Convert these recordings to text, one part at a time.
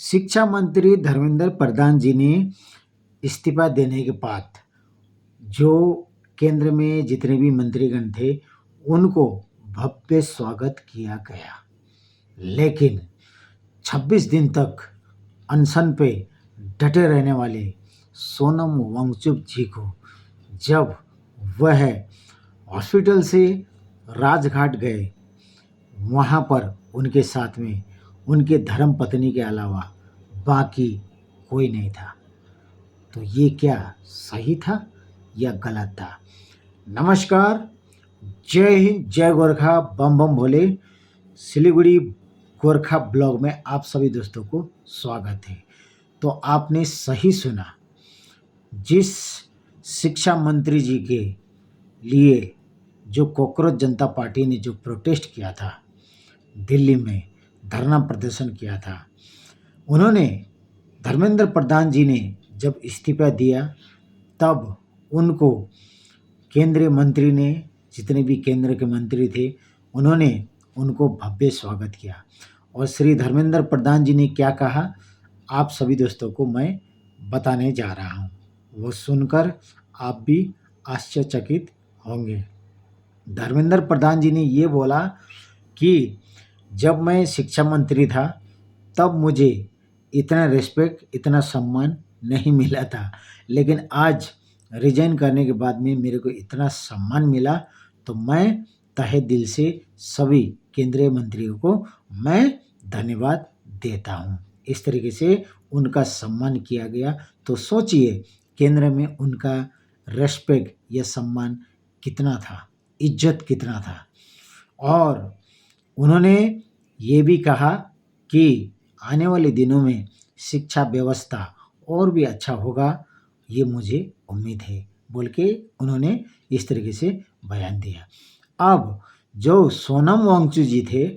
शिक्षा मंत्री धर्मेंद्र प्रधान जी ने इस्तीफा देने के बाद जो केंद्र में जितने भी मंत्रीगण थे उनको भव्य स्वागत किया गया। लेकिन 26 दिन तक अनशन पे डटे रहने वाले सोनम वांगचुक जी को जब वह हॉस्पिटल से राजघाट गए, वहाँ पर उनके साथ में उनके धर्म पत्नी के अलावा बाकी कोई नहीं था। तो ये क्या सही था या गलत था? नमस्कार, जय हिंद, जय गोरखा, बम बम भोले। सिलीगुड़ी गोरखा ब्लॉग में आप सभी दोस्तों को स्वागत है। तो आपने सही सुना, जिस शिक्षा मंत्री जी के लिए जो कॉकरोच जनता पार्टी ने जो प्रोटेस्ट किया था, दिल्ली में धरना प्रदर्शन किया था, उन्होंने धर्मेंद्र प्रधान जी ने जब इस्तीफा दिया तब उनको केंद्रीय मंत्री ने, जितने भी केंद्र के मंत्री थे, उन्होंने उनको भव्य स्वागत किया। और श्री धर्मेंद्र प्रधान जी ने क्या कहा, आप सभी दोस्तों को मैं बताने जा रहा हूँ। वो सुनकर आप भी आश्चर्यचकित होंगे। धर्मेंद्र प्रधान जी ने ये बोला कि जब मैं शिक्षा मंत्री था तब मुझे इतना रिस्पेक्ट, इतना सम्मान नहीं मिला था, लेकिन आज रिजाइन करने के बाद में मेरे को इतना सम्मान मिला, तो मैं तहे दिल से सभी केंद्रीय मंत्रियों को मैं धन्यवाद देता हूँ। इस तरीके से उनका सम्मान किया गया। तो सोचिए केंद्र में उनका रेस्पेक्ट या सम्मान कितना था, इज्जत कितना था। और उन्होंने ये भी कहा कि आने वाले दिनों में शिक्षा व्यवस्था और भी अच्छा होगा, ये मुझे उम्मीद है, बोल के उन्होंने इस तरीके से बयान दिया। अब जो सोनम वांगचुक जी थे,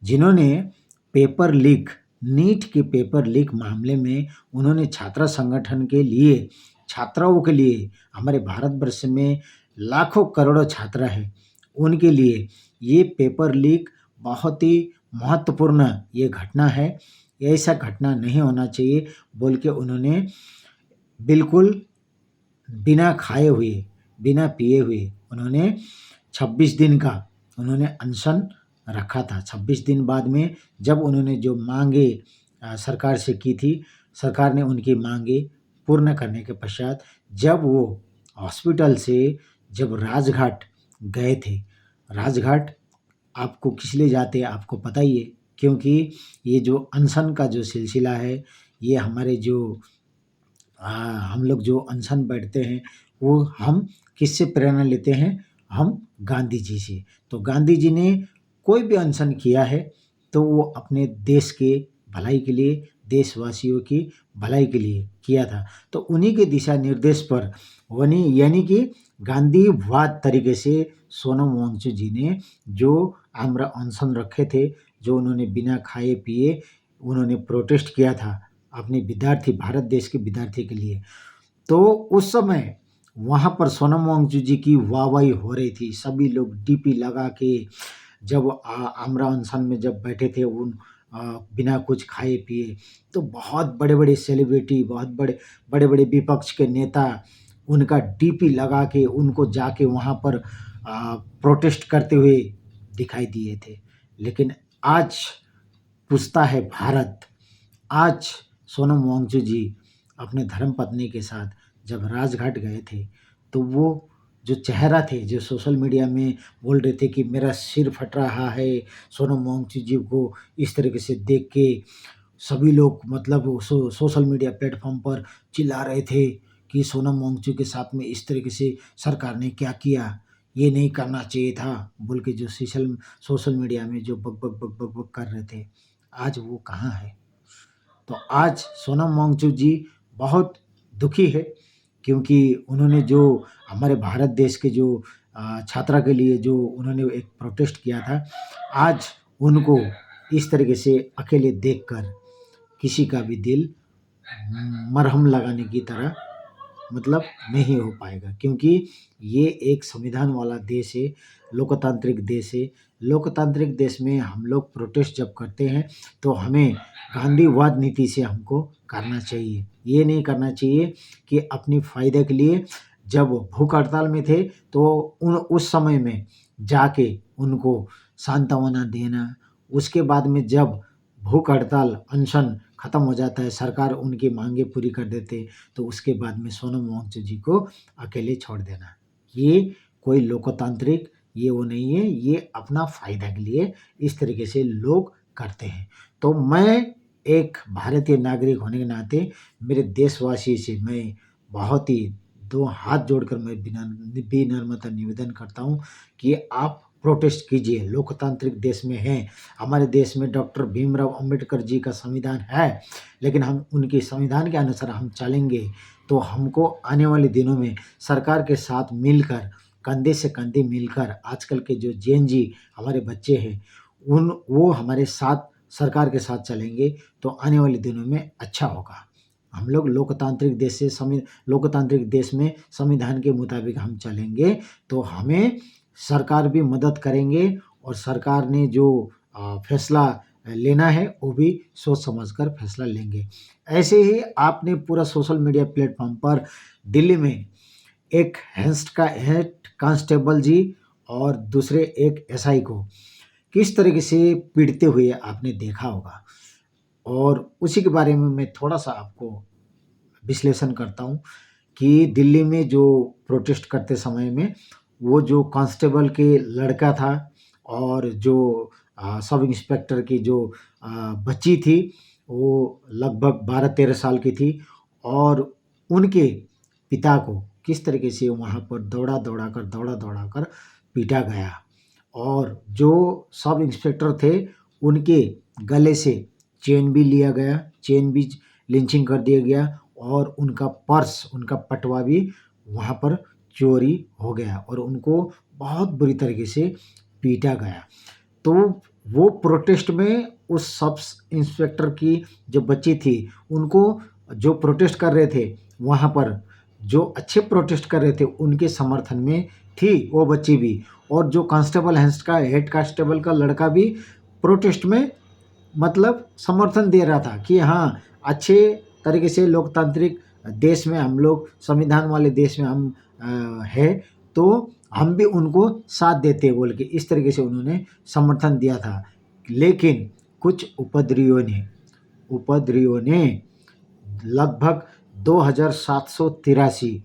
जिन्होंने पेपर लीक, नीट के पेपर लीक मामले में उन्होंने छात्र संगठन के लिए, छात्राओं के लिए, हमारे भारतवर्ष में लाखों करोड़ों छात्र हैं, उनके लिए ये पेपर लीक बहुत ही महत्वपूर्ण ये घटना है, ऐसा घटना नहीं होना चाहिए बोल के उन्होंने बिल्कुल बिना खाए हुए, बिना पिए हुए उन्होंने 26 दिन का उन्होंने अनशन रखा था। 26 दिन बाद में जब उन्होंने जो मांगे सरकार से की थी, सरकार ने उनकी मांगे पूर्ण करने के पश्चात जब वो हॉस्पिटल से जब राजघाट गए थे, राजघाट आपको किस लिए जाते हैं आपको पता ही है, क्योंकि ये जो अनशन का जो सिलसिला है, ये हमारे जो हम लोग जो अनशन बैठते हैं वो हम किससे प्रेरणा लेते हैं, हम गांधी जी से। तो गांधी जी ने कोई भी अनशन किया है तो वो अपने देश के भलाई के लिए, देशवासियों की भलाई के लिए किया था। तो उन्हीं के दिशा निर्देश पर यानी कि गांधीवाद तरीके से सोनम वांगचुक जी ने जो आमरा अनशन रखे थे, जो उन्होंने बिना खाए पिए उन्होंने प्रोटेस्ट किया था अपने विद्यार्थी, भारत देश के विद्यार्थी के लिए। तो उस समय वहाँ पर सोनम वांगचुक जी की वाहवाही हो रही थी। सभी लोग डीपी लगा के जब आमरा अनशन में जब बैठे थे बिना कुछ खाए पिए, तो बहुत बड़े बड़े सेलिब्रिटी, बहुत बड़े बड़े बड़े विपक्ष के नेता उनका डीपी लगा के उनको जाके वहाँ पर प्रोटेस्ट करते हुए दिखाई दिए थे। लेकिन आज पूछता है भारत, आज सोनम वांगचुक जी अपने धर्मपत्नी के साथ जब राजघाट गए थे, तो वो जो चेहरा थे, जो सोशल मीडिया में बोल रहे थे कि मेरा सिर फट रहा है, सोनम वांगचुक जी को इस तरीके से देख के सभी लोग मतलब सोशल मीडिया प्लेटफॉर्म पर चिल्ला रहे थे कि सोनम वांगचुक के साथ में इस तरीके से सरकार ने क्या किया, ये नहीं करना चाहिए था बोल के जो सोशल मीडिया में जो बक बक बक बक बक कर रहे थे, आज वो कहाँ है? तो आज सोनम वांगचुक जी बहुत दुखी है, क्योंकि उन्होंने जो हमारे भारत देश के जो छात्रा के लिए जो उन्होंने एक प्रोटेस्ट किया था, आज उनको इस तरीके से अकेले देखकर किसी का भी दिल मरहम लगाने की तरह मतलब नहीं हो पाएगा, क्योंकि ये एक संविधान वाला देश है, लोकतांत्रिक देश है, लोकतांत्रिक देश में हम लोग प्रोटेस्ट जब करते हैं तो हमें गांधीवाद नीति से हमको करना चाहिए। ये नहीं करना चाहिए कि अपनी फ़ायदे के लिए जब भूख हड़ताल में थे तो उस समय में जाके उनको सांत्वना देना, उसके बाद में जब भूख हड़ताल अनशन ख़त्म हो जाता है, सरकार उनकी मांगे पूरी कर देते, तो उसके बाद में सोनम वांगचुक जी को अकेले छोड़ देना। ये कोई लोकतांत्रिक ये वो नहीं है, ये अपना फ़ायदा के लिए इस तरीके से लोग करते हैं। तो मैं एक भारतीय नागरिक होने के नाते मेरे देशवासी से मैं बहुत ही 2 हाथ जोड़कर मैं विनम्रता निवेदन करता हूँ कि आप प्रोटेस्ट कीजिए। लोकतांत्रिक देश में हैं, हमारे देश में डॉक्टर भीमराव अंबेडकर जी का संविधान है, लेकिन हम उनके संविधान के अनुसार हम चलेंगे तो हमको आने वाले दिनों में सरकार के साथ मिलकर, कंधे से कंधे मिलकर, आजकल के जो जेन जी हमारे बच्चे हैं वो हमारे साथ सरकार के साथ चलेंगे तो आने वाले दिनों में अच्छा होगा। हम लोग लोकतांत्रिक देश में संविधान के मुताबिक हम चलेंगे तो हमें सरकार भी मदद करेंगे और सरकार ने जो फैसला लेना है वो भी सोच समझकर फैसला लेंगे। ऐसे ही आपने पूरा सोशल मीडिया प्लेटफॉर्म पर दिल्ली में एक हेड कांस्टेबल जी और दूसरे एक एसआई को किस तरीके से पीटते हुए आपने देखा होगा, और उसी के बारे में मैं थोड़ा सा आपको विश्लेषण करता हूँ कि दिल्ली में जो प्रोटेस्ट करते समय में वो जो कांस्टेबल के लड़का था और जो सब इंस्पेक्टर की जो बच्ची थी वो लगभग 12-13 साल की थी और उनके पिता को किस तरीके से वहाँ पर दौड़ा दौड़ा कर पीटा गया और जो सब इंस्पेक्टर थे उनके गले से चेन भी लिया गया, चेन भी लिंचिंग कर दिया गया और उनका पर्स, उनका पटवा भी वहाँ पर चोरी हो गया और उनको बहुत बुरी तरीके से पीटा गया। तो वो प्रोटेस्ट में उस सब इंस्पेक्टर की जो बच्ची थी उनको जो प्रोटेस्ट कर रहे थे वहाँ पर जो अच्छे प्रोटेस्ट कर रहे थे उनके समर्थन में थी वो बच्ची भी, और जो कांस्टेबल हेड कांस्टेबल का लड़का भी प्रोटेस्ट में मतलब समर्थन दे रहा था कि हाँ अच्छे तरीके से लोकतांत्रिक देश में हम लोग, संविधान वाले देश में हम है तो हम भी उनको साथ देते बोल के इस तरीके से उन्होंने समर्थन दिया था। लेकिन कुछ उपद्रवियों ने लगभग 2783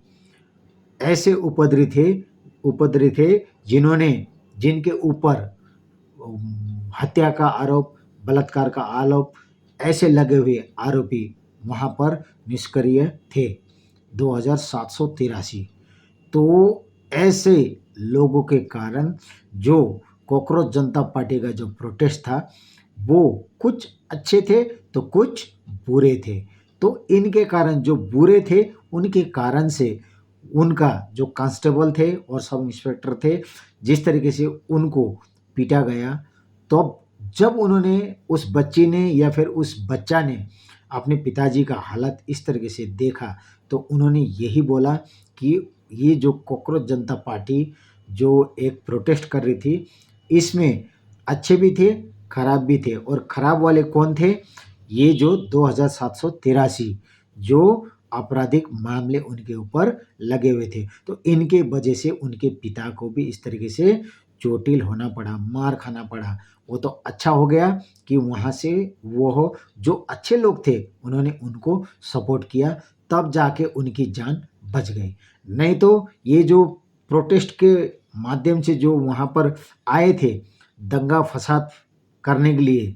ऐसे उपद्रवी थे जिनके ऊपर हत्या का आरोप, बलात्कार का आरोप ऐसे लगे हुए आरोपी वहाँ पर निष्क्रिय थे 2783। तो ऐसे लोगों के कारण जो कॉकरोच जनता पार्टी का जो प्रोटेस्ट था वो कुछ अच्छे थे तो कुछ बुरे थे। तो इनके कारण जो बुरे थे उनके कारण से उनका जो कांस्टेबल थे और सब इंस्पेक्टर थे जिस तरीके से उनको पीटा गया, तो जब उन्होंने उस बच्ची ने या फिर उस बच्चा ने अपने पिताजी का हालत इस तरीके से देखा तो उन्होंने यही बोला कि ये जो कॉकरोच जनता पार्टी जो एक प्रोटेस्ट कर रही थी इसमें अच्छे भी थे, खराब भी थे, और खराब वाले कौन थे? ये जो 2783 जो आपराधिक मामले उनके ऊपर लगे हुए थे। तो इनके वजह से उनके पिता को भी इस तरीके से चोटिल होना पड़ा, मार खाना पड़ा। वो तो अच्छा हो गया कि वहाँ से वो जो अच्छे लोग थे उन्होंने उनको सपोर्ट किया, तब जाके उनकी जान बच गई। नहीं तो ये जो प्रोटेस्ट के माध्यम से जो वहाँ पर आए थे दंगा फसाद करने के लिए,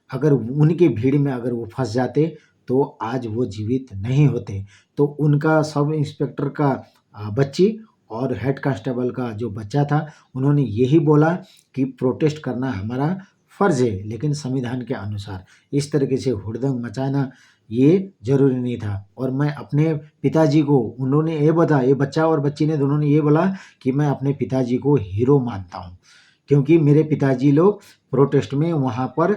अगर उनकी भीड़ में अगर वो फंस जाते तो आज वो जीवित नहीं होते। तो उनका सब इंस्पेक्टर का बच्ची और हेड कांस्टेबल का जो बच्चा था उन्होंने यही बोला कि प्रोटेस्ट करना हमारा फ़र्ज़ है, लेकिन संविधान के अनुसार इस तरीके से हुड़दंग मचाना ये ज़रूरी नहीं था। और मैं अपने पिताजी को, उन्होंने ये बच्चा और बच्ची ने दोनों ने ये बोला कि मैं अपने पिताजी को हीरो मानता हूँ, क्योंकि मेरे पिताजी लोग प्रोटेस्ट में वहाँ पर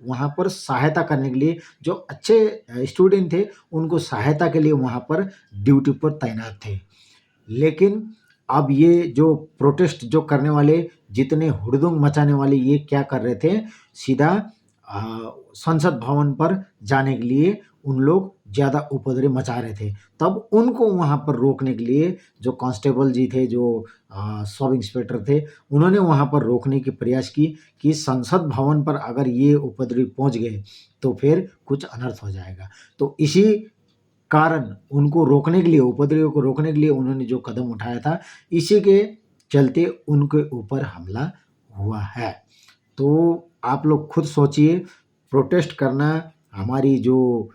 वहाँ पर सहायता करने के लिए जो अच्छे स्टूडेंट थे उनको सहायता के लिए वहाँ पर ड्यूटी पर तैनात थे। लेकिन अब ये जो प्रोटेस्ट जो करने वाले जितने हुड़दंग मचाने वाले ये क्या कर रहे थे, सीधा संसद भवन पर जाने के लिए उन लोग ज़्यादा उपद्रव मचा रहे थे। तब उनको वहाँ पर रोकने के लिए जो कांस्टेबल जी थे, जो सब इंस्पेक्टर थे, उन्होंने वहाँ पर रोकने की प्रयास की कि संसद भवन पर अगर ये उपद्रवी पहुँच गए तो फिर कुछ अनर्थ हो जाएगा। तो इसी कारण उनको रोकने के लिए, उपद्रवियों को रोकने के लिए उन्होंने जो कदम उठाया था, इसी के चलते उनके ऊपर हमला हुआ है। तो आप लोग खुद सोचिए, प्रोटेस्ट करना हमारी जो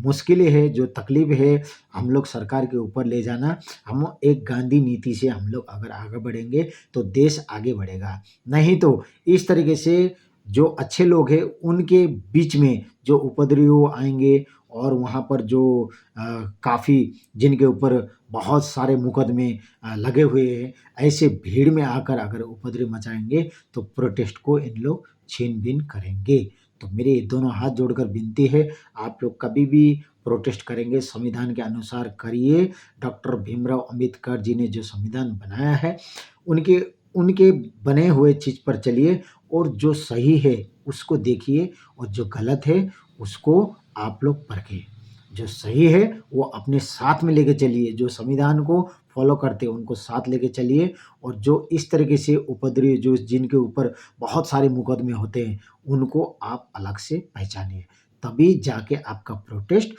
मुश्किलें है, जो तकलीफ़ है, हम लोग सरकार के ऊपर ले जाना, हम एक गांधी नीति से हम लोग अगर आगे बढ़ेंगे तो देश आगे बढ़ेगा। नहीं तो इस तरीके से जो अच्छे लोग हैं उनके बीच में जो उपद्रवी आएँगे और वहाँ पर जो काफ़ी जिनके ऊपर बहुत सारे मुकदमे लगे हुए हैं, ऐसे भीड़ में आकर अगर उपद्रव मचाएँगे तो प्रोटेस्ट को इन लोग छीन-बीन करेंगे। तो मेरे दोनों हाथ जोड़कर विनती है, आप लोग कभी भी प्रोटेस्ट करेंगे संविधान के अनुसार करिए। डॉक्टर भीमराव अंबेडकर जी ने जो संविधान बनाया है, उनके उनके बने हुए चीज़ पर चलिए और जो सही है उसको देखिए और जो गलत है उसको आप लोग परखिए। जो सही है वो अपने साथ में लेके चलिए, जो संविधान को फॉलो करते हैं उनको साथ लेके चलिए और जो इस तरीके से उपद्रवी जो जिनके ऊपर बहुत सारे मुकदमे होते हैं, उनको आप अलग से पहचानिए। तभी जाके आपका प्रोटेस्ट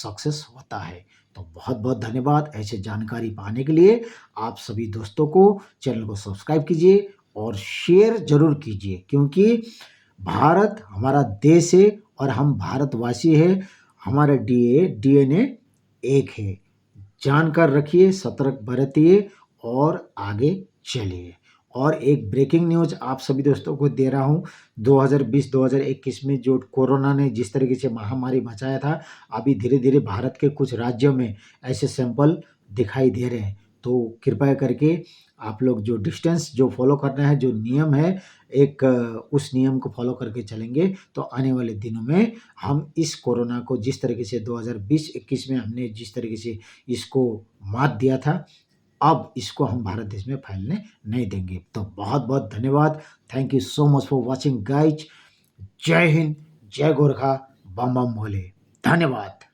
सक्सेस होता है। तो बहुत-बहुत धन्यवाद। ऐसे जानकारी पाने के लिए आप सभी दोस्तों को चैनल को सब्सक्राइब कीजिए और शेयर ज़रूर कीजिए, क्योंकि भारत हमारा देश है और हम भारतवासी हैं। हमारा डीएनए एक है। जानकर रखिए, सतर्क बरतिए और आगे चलिए। और एक ब्रेकिंग न्यूज़ आप सभी दोस्तों को दे रहा हूँ, 2020-2021 में जो कोरोना ने जिस तरीके से महामारी मचाया था, अभी धीरे-धीरे भारत के कुछ राज्यों में ऐसे सैंपल दिखाई दे रहे हैं। तो कृपया करके आप लोग जो डिस्टेंस जो फ़ॉलो करना है, जो नियम है, एक उस नियम को फ़ॉलो करके चलेंगे तो आने वाले दिनों में हम इस कोरोना को जिस तरीके से 2020-21 में हमने जिस तरीके से इसको मात दिया था, अब इसको हम भारत देश में फैलने नहीं देंगे। तो बहुत-बहुत धन्यवाद। Thank you so much for watching guys. जय हिंद, जय गोरखा, बम बम भोले। धन्यवाद।